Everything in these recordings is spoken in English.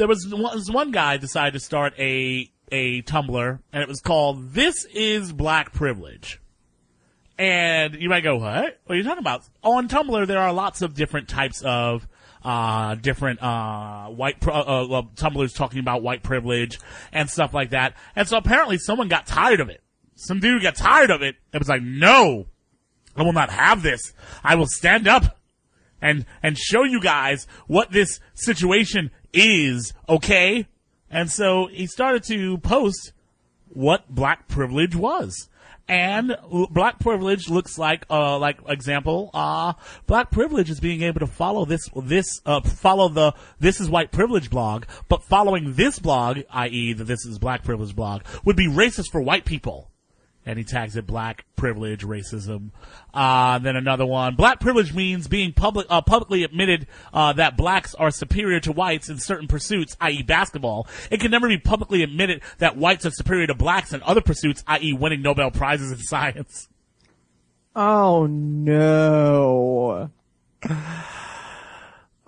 there was one guy decided to start a Tumblr, and it was called "This is Black Privilege." And you might go, what? What are you talking about? On Tumblr, there are lots of different types of Tumblrs talking about white privilege and stuff like that. And so apparently someone got tired of it. Some dude got tired of it and was like, no, I will not have this. I will stand up and show you guys what this situation is, okay? And so he started to post what black privilege was. And black privilege looks like example, black privilege is being able to follow follow the This is White Privilege blog, but following this blog, i.e. the This is Black Privilege blog, would be racist for white people. And he tags it black privilege, racism. Then another one. Black privilege means being publicly admitted, that blacks are superior to whites in certain pursuits, i.e. basketball. It can never be publicly admitted that whites are superior to blacks in other pursuits, i.e. winning Nobel Prizes in science. Oh no.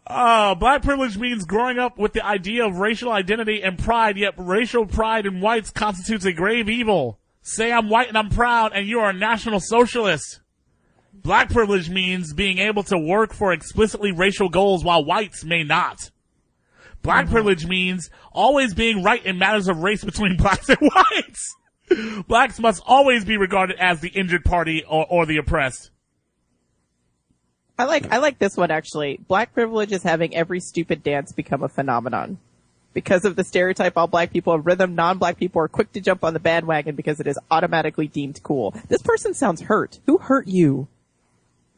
Black privilege means growing up with the idea of racial identity and pride, yet racial pride in whites constitutes a grave evil. Say I'm white and I'm proud, and you are a national socialist. Black privilege means being able to work for explicitly racial goals while whites may not. Black privilege means always being right in matters of race between blacks and whites. Blacks must always be regarded as the injured party or the oppressed. I like this one actually. Black privilege is having every stupid dance become a phenomenon. Because of the stereotype, all black people have rhythm, non-black people are quick to jump on the bandwagon because it is automatically deemed cool. This person sounds hurt. Who hurt you?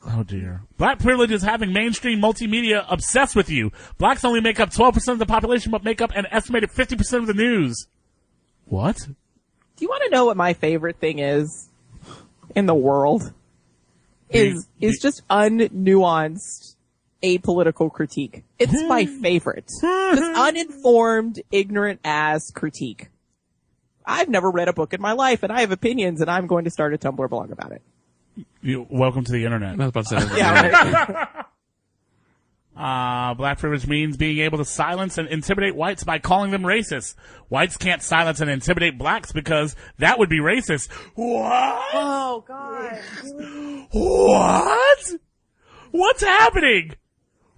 Oh dear. Black privilege is having mainstream multimedia obsessed with you. Blacks only make up 12% of the population, but make up an estimated 50% of the news. What? Do you want to know what my favorite thing is in the world? Is just unnuanced apolitical critique. It's my favorite. Just uninformed, ignorant ass critique. I've never read a book in my life, and I have opinions, and I'm going to start a Tumblr blog about it. Welcome to the internet. I was about to say that. Yeah, right. Black privilege means being able to silence and intimidate whites by calling them racist. Whites can't silence and intimidate blacks because that would be racist. What? Oh, God. What? What's happening?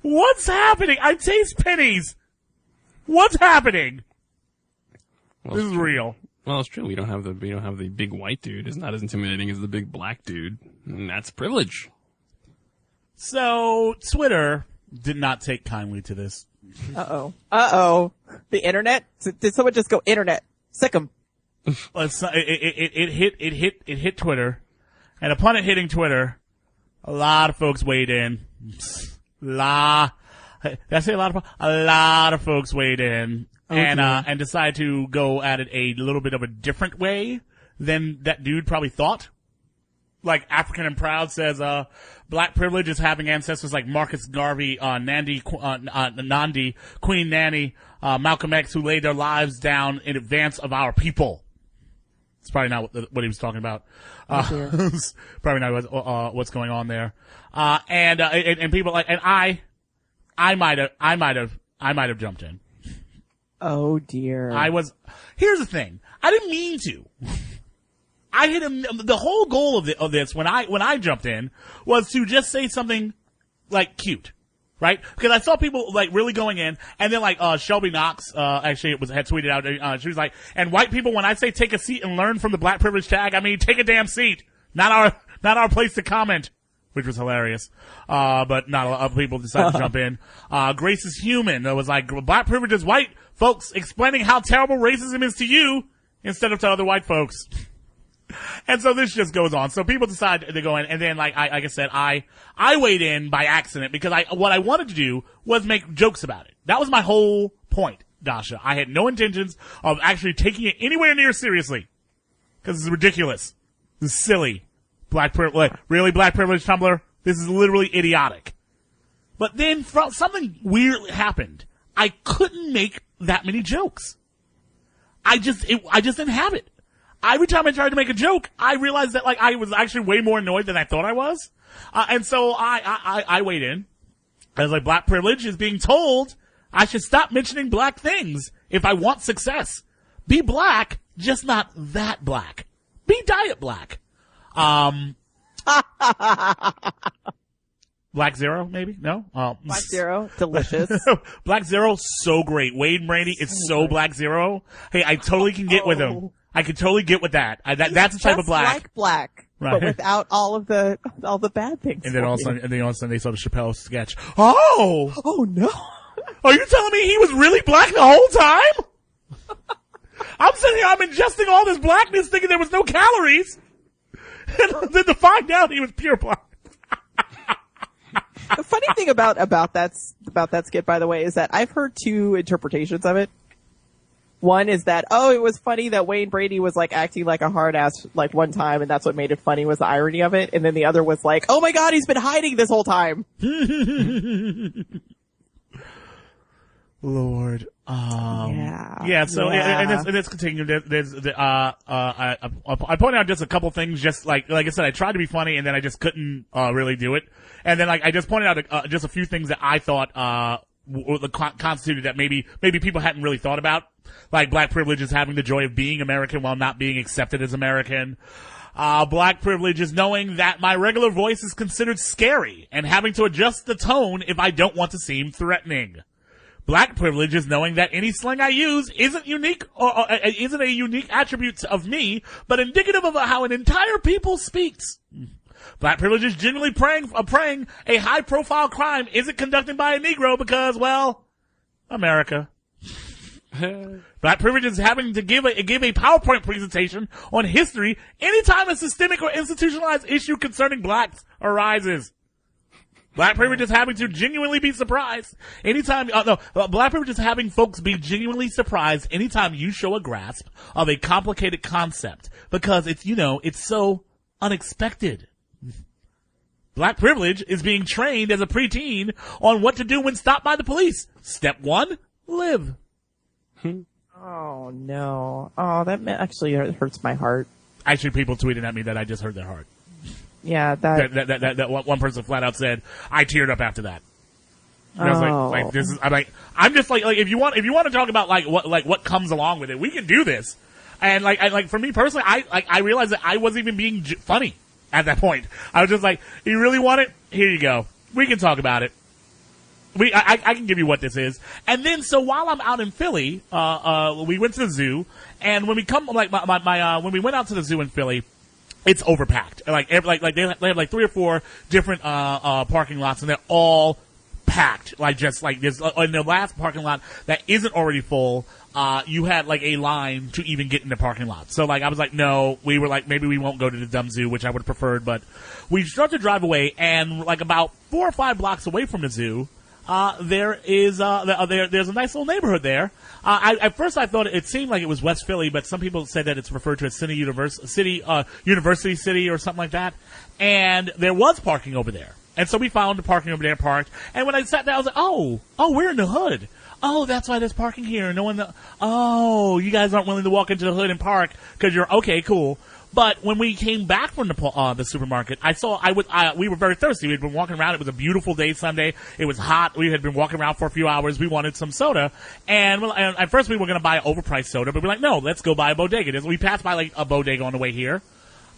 What's happening? I taste pennies. What's happening? Well, this is real. Well, it's true. We don't have the big white dude. It's not as intimidating as the big black dude. And that's privilege. So, Twitter did not take kindly to this. Uh-oh. The internet? Did someone just go internet? Sick 'em. It hit Twitter. And upon it hitting Twitter, a lot of folks weighed in. Did I say a lot of folks weighed in. And decided to go at it a little bit of a different way than that dude probably thought. Like African and Proud says, black privilege is having ancestors like Marcus Garvey, Nandi, Queen Nanny, Malcolm X, who laid their lives down in advance of our people. It's probably not what he was talking about. Probably not what's going on there. And people like, and I might have jumped in. Oh dear. Here's the thing. I didn't mean to. I hit him. The whole goal of this when I jumped in was to just say something like cute, right? Because I saw people like really going in, and then like Shelby Knox actually had tweeted out. She was like, "And white people, when I say take a seat and learn from the black privilege tag, I mean take a damn seat, not our place to comment." Which was hilarious. But not a lot of people decided to jump in. Grace is human. It was like, black privilege is white folks explaining how terrible racism is to you instead of to other white folks. And so this just goes on. So people decide to go in, and then like I said, I weighed in by accident because what I wanted to do was make jokes about it. That was my whole point, Dasha. I had no intentions of actually taking it anywhere near seriously. Because it's ridiculous. This is silly. Black privilege, really black privilege Tumblr? This is literally idiotic. But then something weird happened. I couldn't make that many jokes. I just didn't have it. Every time I tried to make a joke, I realized that like I was actually way more annoyed than I thought I was. And so I weighed in. I was like, black privilege is being told, I should stop mentioning black things if I want success. Be black, just not that black. Be diet black. Black Zero, maybe? No? Black Zero, delicious. Black Zero, so great. Wade and Brandy is so Black Zero. Hey, I totally can get with him. I can totally get with that. That's the type of black. Like black, right. But without all the bad things. And then all of a sudden they saw the Chappelle sketch. Oh no! Are you telling me he was really black the whole time? I'm sitting here, I'm ingesting all this blackness, thinking there was no calories, and then to find out he was pure black. The funny thing about that skit, by the way, is that I've heard two interpretations of it. One is that, it was funny that Wayne Brady was like acting like a hard ass like one time, and that's what made it funny was the irony of it. And then the other was like, oh my god, he's been hiding this whole time. Lord. Yeah. So and it's continued. I pointed out just a couple things, just like I said, I tried to be funny, and then I just couldn't really do it. And then I just pointed out just a few things that I thought constituted that maybe people hadn't really thought about, like black privilege is having the joy of being American while not being accepted as American. Black privilege is knowing that my regular voice is considered scary and having to adjust the tone if I don't want to seem threatening. Black privilege is knowing that any slang I use isn't unique or isn't a unique attribute of me, but indicative of how an entire people speaks. Black privilege is genuinely praying a high-profile crime isn't conducted by a Negro because, well, America. Black privilege is having to give a PowerPoint presentation on history anytime a systemic or institutionalized issue concerning blacks arises. Black privilege is having to genuinely be surprised anytime, black privilege is having folks be genuinely surprised anytime you show a grasp of a complicated concept because it's so unexpected. Black privilege is being trained as a preteen on what to do when stopped by the police. Step 1, live. Oh no. Oh, that actually hurts my heart. Actually, people tweeted at me that I just hurt their heart. Yeah, that one person flat out said, I teared up after that. And I was I'm just like, if you want to talk about what comes along with it, we can do this. And for me personally, I realized that I wasn't even being funny at that point. I was just like, you really want it? Here you go. We can talk about it. I can give you what this is. And then, so while I'm out in Philly, we went to the zoo, and when we when we went out to the zoo in Philly, it's overpacked. They have 3 or 4 different parking lots, and they're all packed. There's in the last parking lot that isn't already full, you had a line to even get in the parking lot. So I was like, no, we were maybe we won't go to the dumb zoo, which I would have preferred, but we start to drive away, and about 4 or 5 blocks away from the zoo, there's a nice little neighborhood there. At first I thought it seemed like it was West Philly, but some people said that it's referred to as University City or something like that. And there was parking over there. And so we found the parking over there parked. And when I sat down, I was like, oh, we're in the hood. Oh, that's why there's parking here. You guys aren't willing to walk into the hood and park because you're, okay, cool. But when we came back from the supermarket, we were very thirsty. We had been walking around. It was a beautiful day Sunday. It was hot. We had been walking around for a few hours. We wanted some soda. And at first we were going to buy an overpriced soda, but we're like, no, let's go buy a bodega. We passed by a bodega on the way here.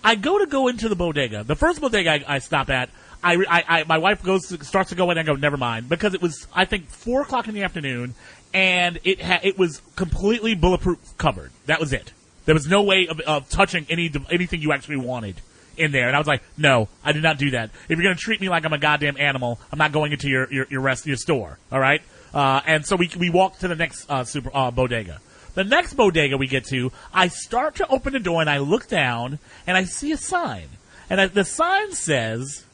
I go into the bodega. The first bodega I stop at, my wife starts to go in and I go, never mind. Because it was, I think, 4 o'clock in the afternoon, and it was completely bulletproof covered. That was it. There was no way of touching anything you actually wanted in there. And I was like, no, I did not do that. If you're going to treat me like I'm a goddamn animal, I'm not going into your store. All right? And so we walked to the next bodega. The next bodega we get to, I start to open the door and I look down and I see a sign. And the sign says,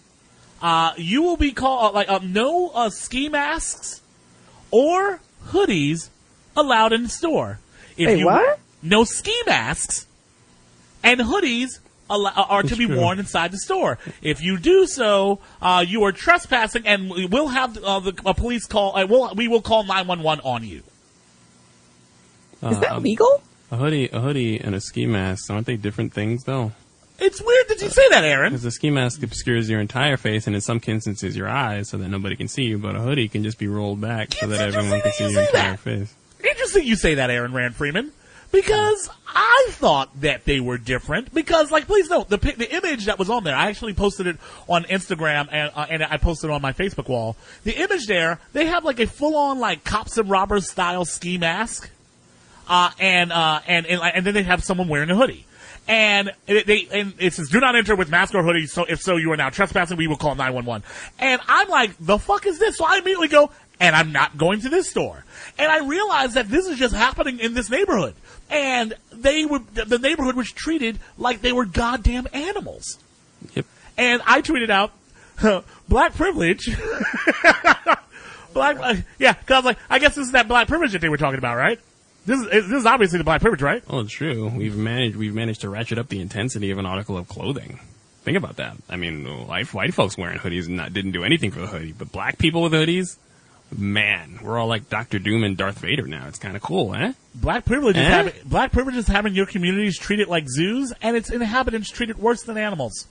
you will be called, no ski masks or hoodies allowed in the store. What? No ski masks and hoodies are to be worn inside the store. If you do so, you are trespassing, and we'll have a police call. We will call 911 on you. Is that legal? A hoodie, and a ski mask, aren't they different things though? It's weird that you say that, Aaron. Because the ski mask obscures your entire face and in some instances your eyes so that nobody can see you, but a hoodie can just be rolled back so that everyone can see your entire face. Interesting you say that, Aaron Rand Freeman. Because I thought that they were different. Because, like, please note, the image that was on there, I actually posted it on Instagram and I posted it on my Facebook wall. The image there, they have like a full-on like cops and robbers style ski mask, and then they have someone wearing a hoodie. And it says, do not enter with mask or hoodie, so if so, you are now trespassing, we will call 911. And I'm like, the fuck is this? So I immediately go, and I'm not going to this store. And I realized that this is just happening in this neighborhood. And the neighborhood was treated like they were goddamn animals. Yep. And I tweeted out, black privilege. Yeah, cause I was like, I guess this is that black privilege that they were talking about, right? This is obviously the black privilege, right? Oh, it's true. We've managed to ratchet up the intensity of an article of clothing. Think about that. I mean, white folks wearing hoodies didn't do anything for the hoodie, but black people with hoodies, man, we're all like Dr. Doom and Darth Vader now. It's kind of cool, eh? Black privilege is having your communities treated like zoos, and its inhabitants treated worse than animals.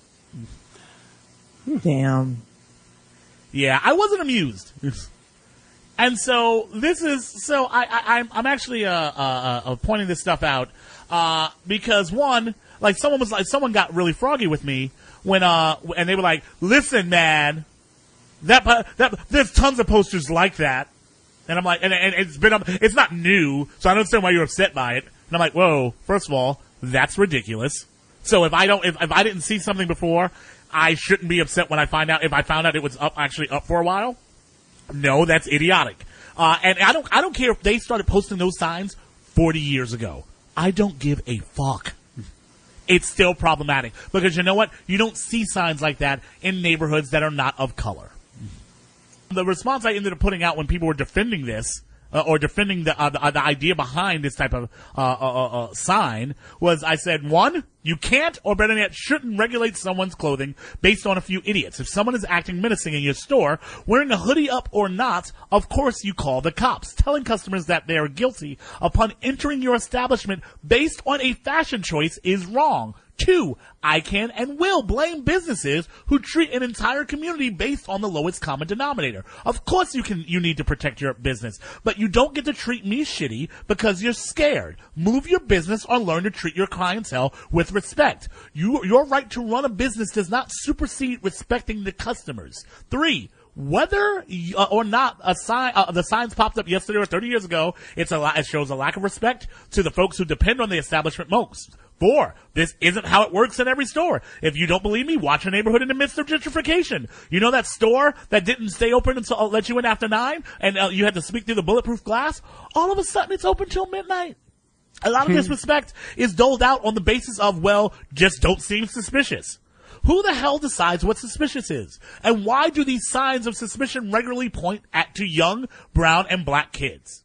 Damn. Yeah, I wasn't amused. And so I'm actually pointing this stuff out because someone got really froggy with me when and they were like, listen, man, that there's tons of posters like that, and I'm like, and it's not new, so I don't understand why you're upset by it. And I'm like, whoa, first of all, that's ridiculous. So if I didn't see something before, I shouldn't be upset when I found out it was up for a while. No, that's idiotic. And I don't care if they started posting those signs 40 years ago. I don't give a fuck. It's still problematic because you know what? You don't see signs like that in neighborhoods that are not of color. The response I ended up putting out when people were defending this, or defending the idea behind this type of sign was, I said, one, you can't, or better yet, shouldn't regulate someone's clothing based on a few idiots. If someone is acting menacing in your store, wearing a hoodie up or not, of course you call the cops. Telling customers that they are guilty upon entering your establishment based on a fashion choice is wrong. Two, I can and will blame businesses who treat an entire community based on the lowest common denominator. Of course you need to protect your business, but you don't get to treat me shitty because you're scared. Move your business or learn to treat your clientele with respect. Your right to run a business does not supersede respecting the customers. Three, whether or not the signs popped up yesterday or 30 years ago, it shows a lack of respect to the folks who depend on the establishment most. 4, this isn't how it works in every store. If you don't believe me, watch a neighborhood in the midst of gentrification. You know that store that didn't stay open until let you in after 9, and you had to speak through the bulletproof glass? All of a sudden, it's open till midnight. A lot of disrespect is doled out on the basis of, well, just don't seem suspicious. Who the hell decides what suspicious is? And why do these signs of suspicion regularly point to young, brown, and black kids?